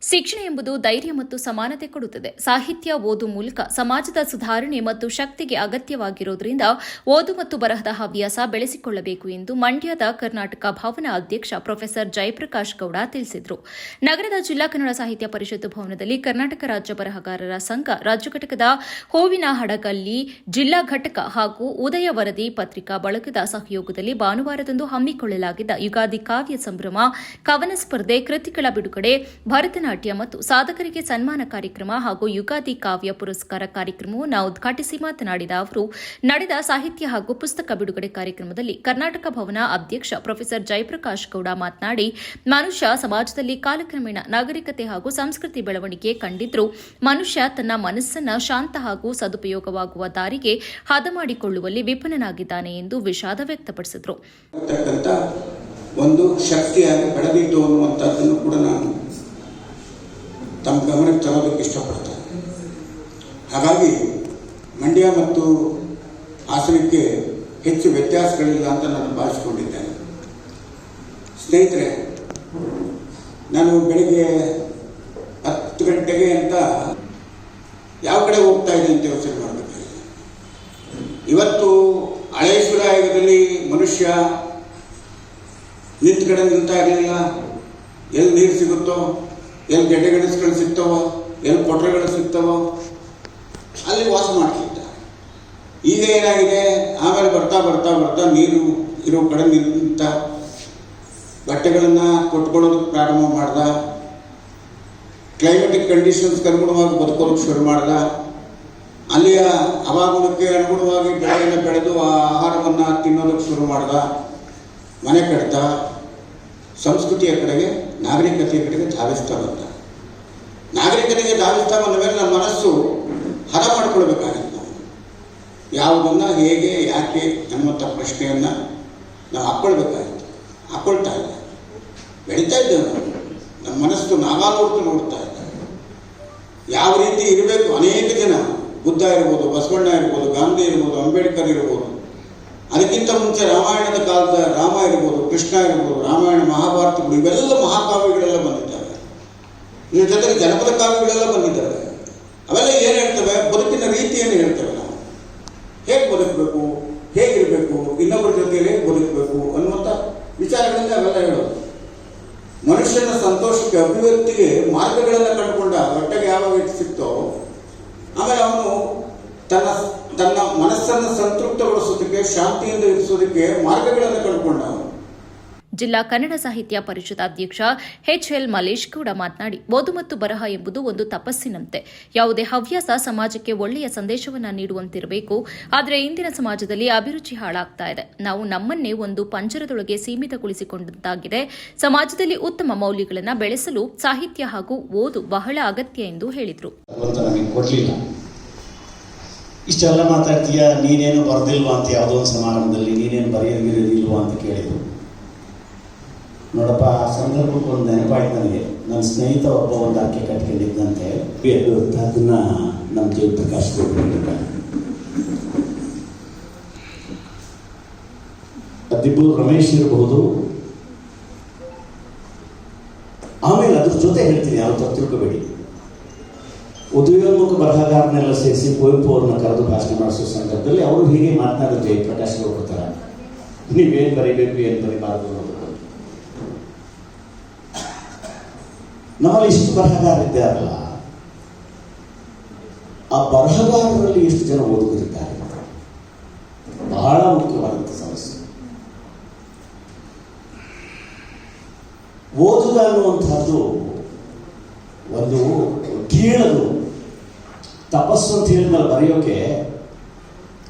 ಶಿಕ್ಷಣ ಎಂಬುದು ಧೈರ್ಯ ಮತ್ತು ಸಮಾನತೆ ಕೊಡುತ್ತದೆ. ಸಾಹಿತ್ಯ ಓದು ಮೂಲಕ ಸಮಾಜದ ಸುಧಾರಣೆ ಮತ್ತು ಶಕ್ತಿಗೆ ಅಗತ್ಯವಾಗಿರುವುದರಿಂದ ಓದು ಮತ್ತು ಬರಹದ ಹವ್ಯಾಸ ಬೆಳೆಸಿಕೊಳ್ಳಬೇಕು ಎಂದು ಮಂಡ್ಯದ ಕರ್ನಾಟಕ ಭವನ ಅಧ್ಯಕ್ಷ ಪ್ರೊಫೆಸರ್ ಜಯಪ್ರಕಾಶ್ ಗೌಡ ತಿಳಿಸಿದರು. ನಗರದ ಜಿಲ್ಲಾ ಕನ್ನಡ ಸಾಹಿತ್ಯ ಪರಿಷತ್ತು ಭವನದಲ್ಲಿ ಕರ್ನಾಟಕ ರಾಜ್ಯ ಬರಹಗಾರರ ಸಂಘ ರಾಜ್ಯ ಘಟಕದ ಹೂವಿನ ಹಡಗಲ್ಲಿ ಜಿಲ್ಲಾ ಘಟಕ ಹಾಗೂ ಉದಯ ವರದಿ ಪತ್ರಿಕಾ ಬಳಗದ ಸಹಯೋಗದಲ್ಲಿ ಭಾನುವಾರದಂದು ಹಮ್ಮಿಕೊಳ್ಳಲಾಗಿದ್ದ ಯುಗಾದಿ ಕಾವ್ಯ ಸಂಭ್ರಮ, ಕವನ ಸ್ಪರ್ಧೆ, ಕೃತಿಗಳ ಬಿಡುಗಡೆ, ಭರತನಾಟ್ಯ ಮತ್ತು ಸಾಧಕರಿಗೆ ಸನ್ಮಾನ ಕಾರ್ಯಕ್ರಮ ಹಾಗೂ ಯುಗಾದಿ ಕಾವ್ಯ ಪುರಸ್ಕಾರ ಕಾರ್ಯಕ್ರಮವನ್ನು ಉದ್ಘಾಟಿಸಿ ಮಾತನಾಡಿದ ಅವರು, ನಡೆದ ಸಾಹಿತ್ಯ ಹಾಗೂ ಪುಸ್ತಕ ಬಿಡುಗಡೆ ಕಾರ್ಯಕ್ರಮದಲ್ಲಿ ಕರ್ನಾಟಕ ಭವನ ಅಧ್ಯಕ್ಷ ಪ್ರೊಫೆಸರ್ ಜಯಪ್ರಕಾಶ್ ಗೌಡ ಮಾತನಾಡಿ, ಮನುಷ್ಯ ಸಮಾಜದಲ್ಲಿ ಕಾಲಕ್ರಮೇಣ ನಾಗರಿಕತೆ ಹಾಗೂ ಸಂಸ್ಕೃತಿ ಬೆಳವಣಿಗೆ ಕಂಡಿದ್ರೂ ಮನುಷ್ಯ ತನ್ನ ಮನಸ್ಸನ್ನ ಶಾಂತ ಹಾಗೂ ಸದುಪಯೋಗವಾಗುವ ದಾರಿಗೆ ಹದ ಮಾಡಿಕೊಳ್ಳುವಲ್ಲಿ ವಿಫಲನಾಗಿದ್ದಾನೆ ಎಂದು ವಿಷಾದ ವ್ಯಕ್ತಪಡಿಸಿದರು. ಒಂದು ಶಕ್ತಿಯಾಗಿ ಬೆಳೆದಿತ್ತು ಅನ್ನುವಂಥದ್ದನ್ನು ಕೂಡ ನಾನು ತಮ್ಮ ಗಮನಕ್ಕೆ ತರೋದಕ್ಕೆ ಇಷ್ಟಪಡ್ತೇನೆ. ಹಾಗಾಗಿ ಮಂಡ್ಯ ಮತ್ತು ಹಾಸನಕ್ಕೆ ಹೆಚ್ಚು ವ್ಯತ್ಯಾಸಗಳಿಲ್ಲ ಅಂತ ನಾನು ಭಾವಿಸಿಕೊಂಡಿದ್ದೇನೆ. ಸ್ನೇಹಿತರೆ, ನಾನು ಬೆಳಿಗ್ಗೆ 10 ಗಂಟೆಗೆ ಅಂತ ಯಾವ ಕಡೆ ಹೋಗ್ತಾ ಇದೆ ಅಂತ ಯೋಚನೆ ಮಾಡಬೇಕಾಗಿದೆ. ಇವತ್ತು ಹಳೆಯ ಶಿಲಾಯುಗದಲ್ಲಿ ಮನುಷ್ಯ ನಿಂತ ಕಡೆ ನಿಲ್ತಾ ಇರಲಿಲ್ಲ. ಎಲ್ಲಿ ನೀರು ಸಿಗುತ್ತೋ, ಎಲ್ಲಿ ಗೆಡ್ಡೆಗೆಣಸುಗಳು ಸಿಗ್ತಾವೋ, ಎಲ್ಲಿ ಕೊಟ್ರೆಗಳು ಸಿಗ್ತಾವೋ ಅಲ್ಲಿ ವಾಸ ಮಾಡ್ತಿದ್ದ. ಈಗ ಏನಾಗಿದೆ, ಆಮೇಲೆ ಬರ್ತಾ ಬರ್ತಾ ಬರ್ತಾ ನೀರು ಇರೋ ಕಡೆ ನಿಂತ ಬಟ್ಟೆಗಳನ್ನು ಕೊಟ್ಕೊಳ್ಳೋದಕ್ಕೆ ಪ್ರಾರಂಭ ಮಾಡ್ದ. ಕ್ಲೈಮೆಟಿಕ್ ಕಂಡೀಷನ್ಸ್ಗೆ ಅನುಗುಣವಾಗಿ ಬದುಕೋದಕ್ಕೆ ಶುರು ಮಾಡ್ದ. ಅಲ್ಲಿಯ ಹವಾಗುಣಕ್ಕೆ ಅನುಗುಣವಾಗಿ ಬೆಳೆಯನ್ನು ಬೆಳೆದು ಆ ಆಹಾರವನ್ನು ತಿನ್ನೋದಕ್ಕೆ ಶುರು ಮಾಡ್ದ. ಮನೆ ಕಟ್ಟ, ಸಂಸ್ಕೃತಿಯ ಕಡೆಗೆ, ನಾಗರಿಕತೆಯ ಕಡೆಗೆ ಧಾವಿಸ್ತಾ ಬಂದ. ನಾಗರಿಕತೆಗೆ ಧಾವಿಸ್ತಾ ಬಂದ ಮೇಲೆ ನಮ್ಮ ಮನಸ್ಸು ಹದ ಮಾಡಿಕೊಳ್ಬೇಕಾಗಿತ್ತು. ಯಾವುದನ್ನು, ಹೇಗೆ, ಯಾಕೆ ಅನ್ನುವಂಥ ಪ್ರಶ್ನೆಯನ್ನು ನಾವು ಹಾಕ್ಕೊಳ್ಬೇಕಾಗಿತ್ತು. ಹಾಕ್ಕೊಳ್ತಾ ಇಲ್ಲ, ಬೆಳೀತಾ ಇದ್ದೇವೆ ನಾವು. ನಮ್ಮ ಮನಸ್ಸು ನಾಗಾಲೋರ್ತು ನೋಡ್ತಾ ಇಲ್ಲ. ಯಾವ ರೀತಿ ಇರಬೇಕು. ಅನೇಕ ಜನ, ಬುದ್ಧ ಇರ್ಬೋದು, ಬಸವಣ್ಣ ಇರ್ಬೋದು, ಗಾಂಧಿ ಇರ್ಬೋದು, ಅಂಬೇಡ್ಕರ್ ಇರ್ಬೋದು, ಅದಕ್ಕಿಂತ ಮುಂಚೆ ರಾಮಾಯಣದ ಕಾಲದ ರಾಮ ಇರ್ಬೋದು, ಕೃಷ್ಣ ಇರ್ಬೋದು, ರಾಮಾಯಣ, ಮಹಾಭಾರತಗಳು, ಇವೆಲ್ಲ ಮಹಾಕಾವ್ಯಗಳೆಲ್ಲ ಬಂದಿದ್ದಾವೆ. ಇದ್ರ ಜೊತೆಗೆ ಜನಪದ ಕಾವ್ಯಗಳೆಲ್ಲ ಬಂದಿದ್ದಾವೆ. ಅವೆಲ್ಲ ಏನು ಹೇಳ್ತವೆ? ಬದುಕಿನ ರೀತಿಯನ್ನು ಹೇಳ್ತವೆ. ನಾವು ಹೇಗೆ ಬದುಕಬೇಕು, ಹೇಗಿರಬೇಕು, ಇನ್ನೊಬ್ಬರ ಜೊತೆಯಲ್ಲಿ ಹೇಗೆ ಬದುಕಬೇಕು ಅನ್ನುವಂಥ ವಿಚಾರಗಳಿಂದ ಅವೆಲ್ಲ ಹೇಳೋದು. ಮನುಷ್ಯನ ಸಂತೋಷಕ್ಕೆ, ಅಭಿವ್ಯಕ್ತಿಗೆ ಮಾರ್ಗಗಳನ್ನು ಕಂಡುಕೊಂಡ. ಹೊಟ್ಟೆಗೆ ಯಾವಾಗ ಸಿಕ್ತೋ ಆಮೇಲೆ ಅವನು ತನ್ನ ಮನಸ್ಸನ್ನು ಸಂತೃಪ್ತಗೊಳಿಸೋದಕ್ಕೆ, ಶಾಂತಿಯಿಂದ ಇರಿಸೋದಕ್ಕೆ ಮಾರ್ಗಗಳನ್ನು ಕಂಡುಕೊಂಡ. ಜಿಲ್ಲಾ ಕನ್ನಡ ಸಾಹಿತ್ಯ ಪರಿಷತ್ ಅಧ್ಯಕ್ಷ ಎಚ್.ಎಲ್. ಮಲೇಶ್ ಕೂಡ ಮಾತನಾಡಿ, ಓದು ಮತ್ತು ಬರಹ ಎಂಬುದು ಒಂದು ತಪಸ್ಸಿನಂತೆ. ಯಾವುದೇ ಹವ್ಯಾಸ ಸಮಾಜಕ್ಕೆ ಒಳ್ಳೆಯ ಸಂದೇಶವನ್ನು ನೀಡುವಂತಿರಬೇಕು. ಆದರೆ ಇಂದಿನ ಸಮಾಜದಲ್ಲಿ ಅಭಿರುಚಿ ಹಾಳಾಗ್ತಾ ಇದೆ. ನಾವು ನಮ್ಮನ್ನೇ ಒಂದು ಪಂಜರದೊಳಗೆ ಸೀಮಿತಗೊಳಿಸಿಕೊಂಡಂತಾಗಿದೆ. ಸಮಾಜದಲ್ಲಿ ಉತ್ತಮ ಮೌಲ್ಯಗಳನ್ನು ಬೆಳೆಸಲು ಸಾಹಿತ್ಯ ಹಾಗೂ ಓದು ಬಹಳ ಅಗತ್ಯ ಎಂದು ಹೇಳಿದರು. ಇಷ್ಟೆಲ್ಲ ಮಾತಾಡ್ತೀಯ, ನೀನೇನು ಬರೆದಿಲ್ವಾ ಅಂತ ಯಾವುದೋ ಒಂದು ಸಮಾರಂಭದಲ್ಲಿ, ನೀನೇನು ಬರೆಯೋದಿಲ್ವಾ ಅಂತ ಕೇಳಿದ್ರು. ನೋಡಪ್ಪ, ಆ ಸಂದರ್ಭಕ್ಕೆ ಒಂದು ನೆನಪಾಯ್ತು ನನಗೆ. ನನ್ನ ಸ್ನೇಹಿತ ಒಬ್ಬ ಒಂದು ಅರ್ಕೆ ಕಟ್ಕೊಂಡಿದ್ದಂತೆ. ಅದನ್ನ ನಮ್ಮ ಜಯಪ್ರಕಾಶ್ ಹೇಳಿದ್ದಾರೆ. ಅದಿಬ್ಬರು ರಮೇಶ್ ಇರಬಹುದು. ಆಮೇಲೆ ಅದ್ರ ಜೊತೆ ಹೇಳ್ತೀನಿ, ಯಾವ ತಿಳ್ಕೋಬೇಡಿ. ಉದಯೋನ್ಮುಖ ಬರಹಗಾರನೆಲ್ಲ ಸೇರಿಸಿ ಕುವೆಂಪು ಅವ್ರನ್ನ ಕರೆದು ಭಾಷಣ ಮಾಡಿಸೋ ಸಂದರ್ಭದಲ್ಲಿ ಅವರು ಹೀಗೆ ಮಾತನಾಡೋ ಜಯಪ್ರಕಾಶ್ ಗೌಡ ಥರ, ನೀವೇನು ಬರೀಬೇಕು, ಏನು ಬರೀಬಾರ್ದು ಅನ್ನೋದು. ನಮ್ಮಲ್ಲಿ ಇಷ್ಟು ಬರಹಗಾರಿದ್ದಾರಲ್ಲ, ಆ ಬರಹಗಾರರಲ್ಲಿ ಎಷ್ಟು ಜನ ಓದುಗರಿದ್ದಾರೆ? ಬಹಳ ಮುಖ್ಯವಾದಂಥ ಸಮಸ್ಯೆ. ಓದುಗ ಅನ್ನುವಂಥದ್ದು ಒಂದು ಕೀಳದು ತಪಸ್ಸು ಅಂತ ಹೇಳಿದ್ಮೇಲೆ ಬರೆಯೋಕೆ,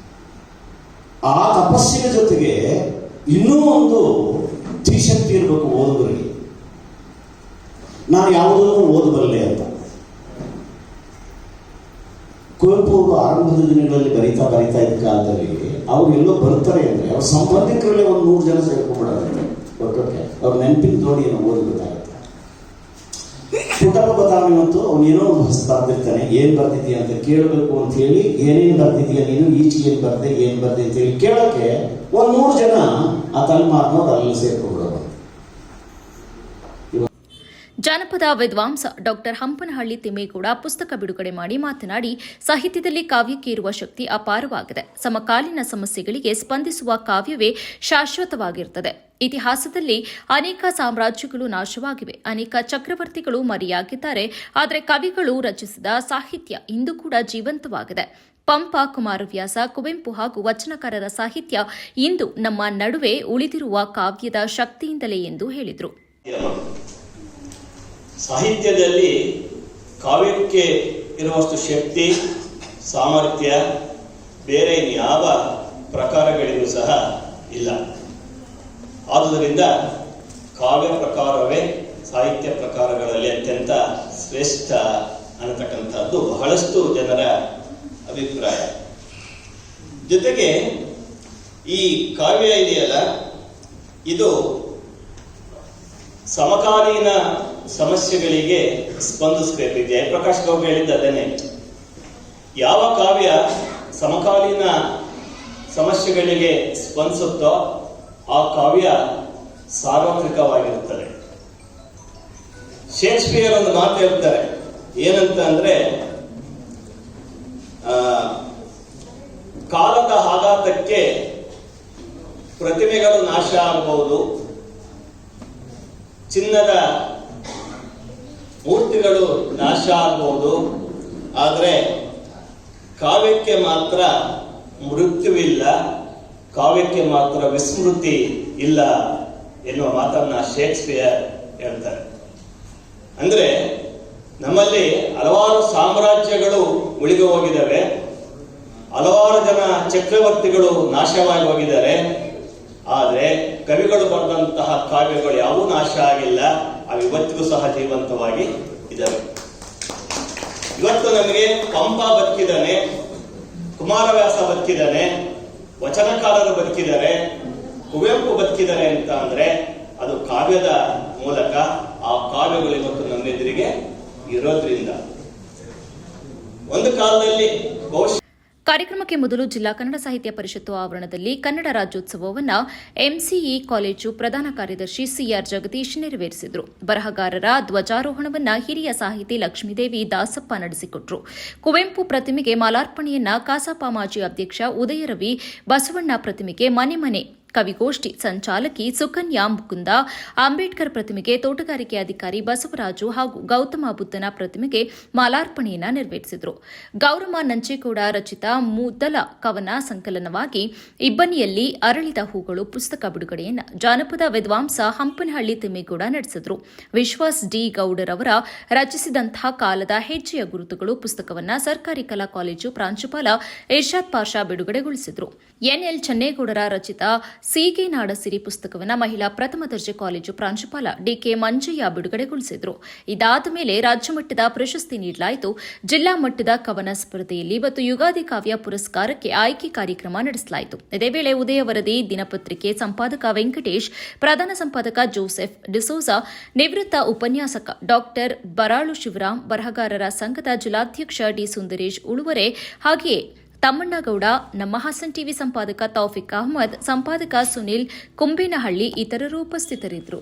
ಆ ತಪಸ್ಸಿನ ಜೊತೆಗೆ ಇನ್ನೂ ಒಂದು ಧೀಶಕ್ತಿ ಇರಬೇಕು ಓದುಗರಿಗೆ. ನಾನು ಯಾವುದನ್ನು ಓದಬಲ್ಲೆ ಅಂತ. ಕುವೆಂಪು ಅವರು ಆರಂಭದ ದಿನಗಳಲ್ಲಿ ಬರೀತಾ ಇದ್ದ ಕಾಲದಲ್ಲಿ ಅವ್ರು ಎಲ್ಲೋ ಬರ್ತಾರೆ ಅಂದರೆ ಅವ್ರ ಸಂಬಂಧಿಕರಲ್ಲೇ ಒಂದು 100 ಜನ ಸೇರ್ಕೊಂಡ್ಬಿಡೋದಂತೆ ಒಟ್ಟೊಟ್ಟೆ. ಅವ್ರ ನೆನಪಿನ ದೋಣಿಯನ್ನು ಓದಬೇಕಾಗುತ್ತೆ. ಪುಟಪ ಬತಾವಣೆ ಮತ್ತು ಅವನೇನೋ ಒಂದು ಹೊಸ ಬರ್ದಿರ್ತಾನೆ. ಏನು ಬರ್ದಿದ್ದೀಯ ಅಂತ ಕೇಳಬೇಕು ಅಂತ ಹೇಳಿ, ಏನೇನು ಬರ್ದಿದ್ದೀಯ ನೀನು, ಈಚೆಗೆ ಏನು ಬರ್ದೆ, ಏನು ಬರ್ದೆ ಅಂತ ಹೇಳಿ ಕೇಳೋಕ್ಕೆ ಒಂದು 100 ಜನ ಆ ತಲೆಮಾರಿನವ್ರು ಅಲ್ಲಿ ಸೇರ್ಕೊಂಡ್ಬಿಡೋದು. ಜಾನಪದ ವಿದ್ವಾಂಸ ಡಾಕ್ಟರ್ ಹಂಪನಹಳ್ಳಿ ತಿಮ್ಮೇಗೌಡ ಪುಸ್ತಕ ಬಿಡುಗಡೆ ಮಾಡಿ ಮಾತನಾಡಿ, ಸಾಹಿತ್ಯದಲ್ಲಿ ಕಾವ್ಯಕ್ಕೆ ಇರುವ ಶಕ್ತಿ ಅಪಾರವಾಗಿದೆ. ಸಮಕಾಲೀನ ಸಮಸ್ಯೆಗಳಿಗೆ ಸ್ಪಂದಿಸುವ ಕಾವ್ಯವೇ ಶಾಶ್ವತವಾಗಿರುತ್ತದೆ. ಇತಿಹಾಸದಲ್ಲಿ ಅನೇಕ ಸಾಮ್ರಾಜ್ಯಗಳು ನಾಶವಾಗಿವೆ, ಅನೇಕ ಚಕ್ರವರ್ತಿಗಳು ಮರೆಯಾಗಿದ್ದಾರೆ. ಆದರೆ ಕವಿಗಳು ರಚಿಸಿದ ಸಾಹಿತ್ಯ ಇಂದು ಕೂಡ ಜೀವಂತವಾಗಿದೆ. ಪಂಪ, ಕುಮಾರವ್ಯಾಸ, ಕುವೆಂಪು ಹಾಗೂ ವಚನಕಾರರ ಸಾಹಿತ್ಯ ಇಂದು ನಮ್ಮ ನಡುವೆ ಉಳಿದಿರುವ ಕಾವ್ಯದ ಶಕ್ತಿಯಿಂದಲೇ ಎಂದು ಹೇಳಿದರು. ಸಾಹಿತ್ಯದಲ್ಲಿ ಕಾವ್ಯಕ್ಕೆ ಇರುವಷ್ಟು ಶಕ್ತಿ, ಸಾಮರ್ಥ್ಯ ಬೇರೆ ಯಾವ ಪ್ರಕಾರಗಳಿಗೂ ಸಹ ಇಲ್ಲ. ಆದುದರಿಂದ ಕಾವ್ಯ ಪ್ರಕಾರವೇ ಸಾಹಿತ್ಯ ಪ್ರಕಾರಗಳಲ್ಲಿ ಅತ್ಯಂತ ಶ್ರೇಷ್ಠ ಅನ್ನತಕ್ಕಂಥದ್ದು ಬಹಳಷ್ಟು ಜನರ ಅಭಿಪ್ರಾಯ. ಜೊತೆಗೆ ಈ ಕಾವ್ಯ ಇದೆಯಲ್ಲ, ಇದು ಸಮಕಾಲೀನ ಸಮಸ್ಯೆಗಳಿಗೆ ಸ್ಪಂದಿಸಬೇಕು. ಜಯಪ್ರಕಾಶ್ ಗೌಡ ಹೇಳಿದ್ದು ಅದನ್ನೇ. ಯಾವ ಕಾವ್ಯ ಸಮಕಾಲೀನ ಸಮಸ್ಯೆಗಳಿಗೆ ಸ್ಪಂದಿಸುತ್ತೋ ಆ ಕಾವ್ಯ ಸಾರ್ವತ್ರಿಕವಾಗಿರುತ್ತದೆ. ಶೇಕ್ಸ್ಪಿಯರ್ ಒಂದು ಮಾತು ಹೇಳ್ತಾರೆ, ಏನಂತ ಅಂದ್ರೆ, ಕಾಲದ ಆಘಾತಕ್ಕೆ ಪ್ರತಿಮೆಗಳು ನಾಶ ಆಗಬಹುದು, ಚಿನ್ನದ ಮೂರ್ತಿಗಳು ನಾಶ ಆಗಬಹುದು, ಆದರೆ ಕಾವ್ಯಕ್ಕೆ ಮಾತ್ರ ಮೃತ್ಯುವಿಲ್ಲ, ಕಾವ್ಯಕ್ಕೆ ಮಾತ್ರ ವಿಸ್ಮೃತಿ ಇಲ್ಲ ಎನ್ನುವ ಮಾತನ್ನ ಶೇಕ್ಸ್ಪಿಯರ್ ಹೇಳ್ತಾರೆ. ಅಂದ್ರೆ ನಮ್ಮಲ್ಲಿ ಹಲವಾರು ಸಾಮ್ರಾಜ್ಯಗಳು ಉಳಿದು ಹೋಗಿದ್ದಾವೆ, ಹಲವಾರು ಜನ ಚಕ್ರವರ್ತಿಗಳು ನಾಶವಾಗಿ ಹೋಗಿದ್ದಾರೆ. ಆದರೆ ಕವಿಗಳು ಬರೆದಂತಹ ಕಾವ್ಯಗಳು ಯಾವೂ ನಾಶ ಆಗಿಲ್ಲ, ಅವು ಇವತ್ತಿಗೂ ಸಹ ಜೀವಂತವಾಗಿ ಇದ್ದಾವೆ. ಇವತ್ತು ನಮಗೆ ಪಂಪ ಬದುಕಿದ್ದಾನೆ, ಕುಮಾರವ್ಯಾಸ ಬದುಕಿದ್ದಾನೆ, ವಚನಕಾರರು ಬದುಕಿದ್ದಾರೆ, ಕುವೆಂಪು ಬದುಕಿದ್ದಾರೆ ಅಂತ ಅಂದ್ರೆ ಅದು ಕಾವ್ಯದ ಮೂಲಕ. ಆ ಕಾವ್ಯಗಳು ಇವತ್ತು ನಮ್ಮ ಎದುರಿಗೆ ಇರೋದ್ರಿಂದ ಒಂದು ಕಾಲದಲ್ಲಿ ಬಹುಶಃ. ಕಾರ್ಯಕ್ರಮಕ್ಕೆ ಮೊದಲು ಜಿಲ್ಲಾ ಕನ್ನಡ ಸಾಹಿತ್ಯ ಪರಿಷತ್ತು ಆವರಣದಲ್ಲಿ ಕನ್ನಡ ರಾಜ್ಯೋತ್ಸವವನ್ನು ಎಂಸಿಇ ಕಾಲೇಜು ಪ್ರಧಾನ ಕಾರ್ಯದರ್ಶಿ ಸಿಆರ್ ಜಗದೀಶ್ ನೆರವೇರಿಸಿದರು. ಬರಹಗಾರರ ಧ್ವಜಾರೋಹಣವನ್ನು ಹಿರಿಯ ಸಾಹಿತಿ ಲಕ್ಷ್ಮೀದೇವಿ ದಾಸಪ್ಪ ನಡೆಸಿಕೊಟ್ಟರು. ಕುವೆಂಪು ಪ್ರತಿಮೆಗೆ ಮಾಲಾರ್ಪಣೆಯನ್ನ ಕಸಾಪ ಮಾಜಿ ಅಧ್ಯಕ್ಷ ಉದಯರವಿ, ಬಸವಣ್ಣ ಪ್ರತಿಮೆಗೆ ಮನೆ ಮನೆ ಕವಿಗೋಷ್ಠಿ ಸಂಚಾಲಕಿ ಸುಕನ್ಯಾ ಮುಕುಂದ, ಅಂಬೇಡ್ಕರ್ ಪ್ರತಿಮೆಗೆ ತೋಟಗಾರಿಕೆ ಅಧಿಕಾರಿ ಬಸವರಾಜು ಹಾಗೂ ಗೌತಮ ಬುದ್ಧನ ಪ್ರತಿಮೆಗೆ ಮಾಲಾರ್ಪಣೆಯನ್ನು ನೆರವೇರಿಸಿದರು. ಗೌರಮ್ಮ ನಂಚೇಗೌಡ ರಚಿತ ಮೊದಲ ಕವನ ಸಂಕಲನವಾಗಿ ಇಬ್ಬನಿಯಲ್ಲಿ ಅರಳಿದ ಹೂಗಳು ಪುಸ್ತಕ ಬಿಡುಗಡೆಯನ್ನು ಜಾನಪದ ವಿದ್ವಾಂಸ ಹಂಪನಹಳ್ಳಿ ತಿಮ್ಮೇಗೌಡ ನಡೆಸಿದರು. ವಿಶ್ವಾಸ್ ಡಿ ಗೌಡರವರ ರಚಿಸಿದಂತಹ ಕಾಲದ ಹೆಜ್ಜೆಯ ಗುರುತುಗಳು ಪುಸ್ತಕವನ್ನು ಸರ್ಕಾರಿ ಕಲಾ ಕಾಲೇಜು ಪ್ರಾಂಶುಪಾಲ ಇರ್ಷಾದ್ ಪಾಷಾ ಬಿಡುಗಡೆಗೊಳಿಸಿದರು. ಎನ್ಎಲ್ ಚನ್ನೇಗೌಡರ ರಚಿತ ಸೀಗೆ ನಾಡಸಿರಿ ಪುಸ್ತಕವನ್ನು ಮಹಿಳಾ ಪ್ರಥಮ ದರ್ಜೆ ಕಾಲೇಜು ಪ್ರಾಂಶುಪಾಲ ಡಿಕೆ ಮಂಜಯ್ಯ ಬಿಡುಗಡೆಗೊಳಿಸಿದರು. ಇದಾದ ಮೇಲೆ ರಾಜ್ಯ ಮಟ್ಟದ ಪ್ರಶಸ್ತಿ ನೀಡಲಾಯಿತು. ಜಿಲ್ಲಾ ಮಟ್ಟದ ಕವನ ಸ್ಪರ್ಧೆಯಲ್ಲಿ ಇವತ್ತು ಯುಗಾದಿ ಕಾವ್ಯ ಪುರಸ್ಕಾರಕ್ಕೆ ಆಯ್ಕೆ ಕಾರ್ಯಕ್ರಮ ನಡೆಸಲಾಯಿತು. ಇದೇ ವೇಳೆ ಉದಯ ವರದಿ ದಿನಪತ್ರಿಕೆ ಸಂಪಾದಕ ವೆಂಕಟೇಶ್, ಪ್ರಧಾನ ಸಂಪಾದಕ ಜೋಸೆಫ್ ಡಿಸೋಜಾ, ನಿವೃತ್ತ ಉಪನ್ಯಾಸಕ ಡಾಕ್ಟರ್ ಬರಾಳು ಶಿವರಾಮ್, ಬರಹಗಾರರ ಸಂಘದ ಜಿಲ್ಲಾಧ್ಯಕ್ಷ ಡಿ ಸುಂದರೇಶ್ ಉಳುವರೆ, ಹಾಗೆಯೇ ತಮ್ಮಣ್ಣಗೌಡ, ನಮ್ಮ ಹಾಸನ್ ಟಿವಿ ಸಂಪಾದಕ ತೌಫಿಕ್ ಅಹಮದ್, ಸಂಪಾದಕ ಸುನಿಲ್ ಕುಂಬೇನಹಳ್ಳಿ ಇತರರು ಉಪಸ್ಥಿತರಿದ್ದರು.